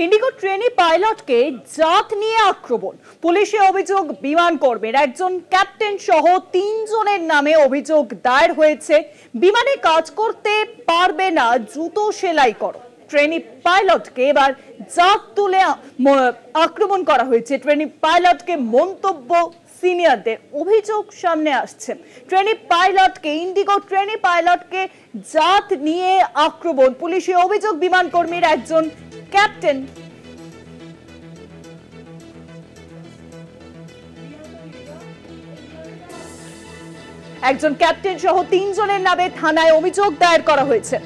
Indigo ট্রেনে পাইলটকে জাত নিয়ে আক্রমণ। পুলিশে অভিযোগ বিমান কর্মীর একজন ক্যাপ্টেন সহ ৩ জনের নামে অভিযোগ দায়ের হয়েছে। বিমানে কাজ করতে পারবে না, জুতো সেলাই করো। ট্রেনি পাইলটকে এবার জাত তুলে আক্রমণ করা হয়েছে। ট্রেনি পাইলটকে মন্তব্য সিনিয়রদের, অভিযোগ সামনে আসছে। ইন্ডিগো ট্রেনি পাইলটকে জাত নিয়ে আক্রমণ। পুলিশে অভিযোগ বিমান কর্মীর একজন ক্যাপ্টেন সহ ৩ জনের নামে থানায় অভিযোগ দায়ের করা হয়েছে।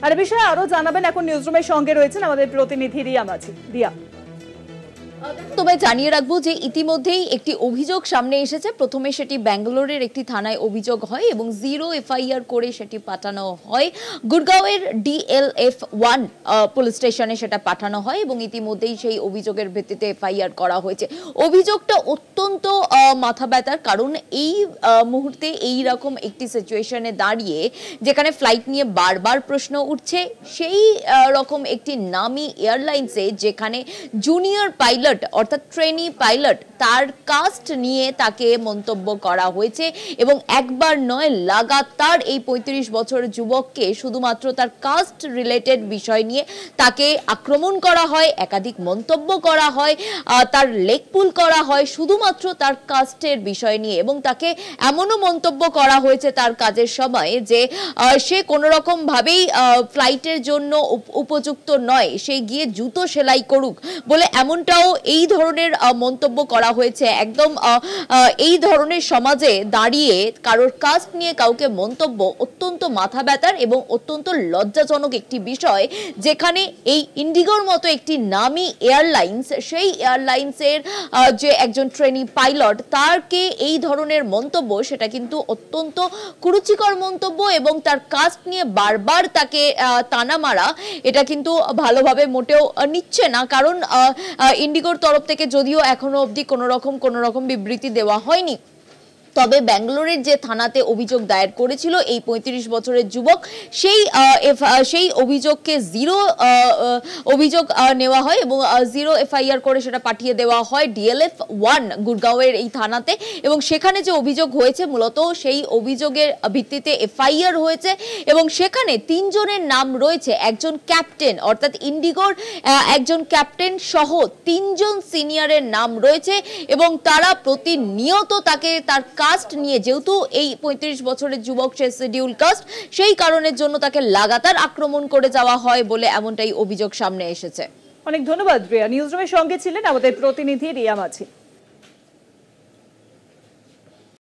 আর বিষয়ে আরো জানাবেন এখন নিউজরুমের সঙ্গে রয়েছেন আমাদের প্রতিনিধি রিয়া মাঝি। রিয়া, তবে জানিয়ে রাখবো যে ইতিমধ্যেই একটি অভিযোগ সামনে এসেছে। প্রথমে সেটি ব্যাঙ্গালোরের একটি থানায় অভিযোগ হয় এবং 0 এফআইআর করে সেটি পাঠানো হয় গুরগাঁওয়ের DLF-1 পুলিশ স্টেশনে, সেটা পাঠানো হয় এবং ইতিমধ্যেই সেই অভিযোগের ভিত্তিতে এফআইআর করা হয়েছে। অভিযোগটা অত্যন্ত মাথা ব্যথার, কারণ এই মুহূর্তে এই রকম একটি সিচুয়েশনে দাঁড়িয়ে যেখানে ফ্লাইট নিয়ে বারবার প্রশ্ন উঠছে, সেই রকম একটি নামি এয়ারলাইন্সে যেখানে জুনিয়র পাইলট অর্থাৎ ট্রেনি পাইলট, তার কাস্ট নিয়ে তাকে মন্তব্য করা হয়েছে এবং একবার নয়, লাগাতার এই ৩৫ বছরের যুবককে শুধুমাত্র তার কাস্ট রিলেটেড বিষয় নিয়ে তাকে আক্রমণ করা হয়, একাধিক মন্তব্য করা হয়, তার লেগ পুল করা হয় শুধুমাত্র তার কাস্টের বিষয় নিয়ে। এবং তাকে এমনও মন্তব্য করা হয়েছে তার কাজের সময় যে সে কোনো রকম ভাবেই ফ্লাইটের জন্য উপযুক্ত নয়, সে গিয়ে জুতো সেলাই করুক বলে এমনটাও এই ধরনের মন্তব্য করা হয়েছে। একদম এই ধরনের সমাজে দাঁড়িয়ে কারোর কাস্ট নিয়ে কাউকে মন্তব্য অত্যন্ত মাথা ব্যথার এবং অত্যন্ত লজ্জাজনক একটি বিষয়, যেখানে এই ইন্ডিগোর মতো একটি নামি এয়ারলাইন্স, সেই এয়ারলাইন্সের যে একজন ট্রেনি পাইলট, তারকে এই ধরনের মন্তব্য, সেটা কিন্তু অত্যন্ত কুরুচিকর মন্তব্য এবং তার কাস্ট নিয়ে বারবার তাকে তানা মারা, এটা কিন্তু ভালোভাবে মোটেও নিচ্ছে না। কারণ ইন্ডিগোর তরফ থেকে যদিও এখনো অবধি কোনো রকম বিবৃতি দেওয়া হয়নি, তবে ব্যাঙ্গালোরের যে থানাতে অভিযোগ দায়ের করেছিল এই ৩৫ বছরের যুবক, সেই অভিযোগকে 0 অভিযোগ নেওয়া হয় এবং 0 এফআইআর করে সেটা পাঠিয়ে দেওয়া হয় DLF-1 গুরগাঁওয়ের এই থানাতে। এবং সেখানে যে অভিযোগ হয়েছে, মূলত সেই অভিযোগের ভিত্তিতে এফআইআর হয়েছে এবং সেখানে 3 জনের নাম রয়েছে। একজন ক্যাপ্টেন অর্থাৎ ইন্ডিগোর একজন ক্যাপ্টেন সহ 3 জন সিনিয়রের নাম রয়েছে এবং তারা প্রতিনিয়ত তাকে তার কাস্ট নিয়ে, যেহেতু এই ৩৫ বছরের যুবক সে শিডিউল কাস্ট, সেই কারণের জন্য তাকে লাগাতার আক্রমণ করে যাওয়া হয় বলে এমনটাই অভিযোগ সামনে এসেছে। অনেক ধন্যবাদ রিয়া। নিউজরুমের সঙ্গে ছিলেন আমাদের প্রতিনিধি রিয়া মাঝি।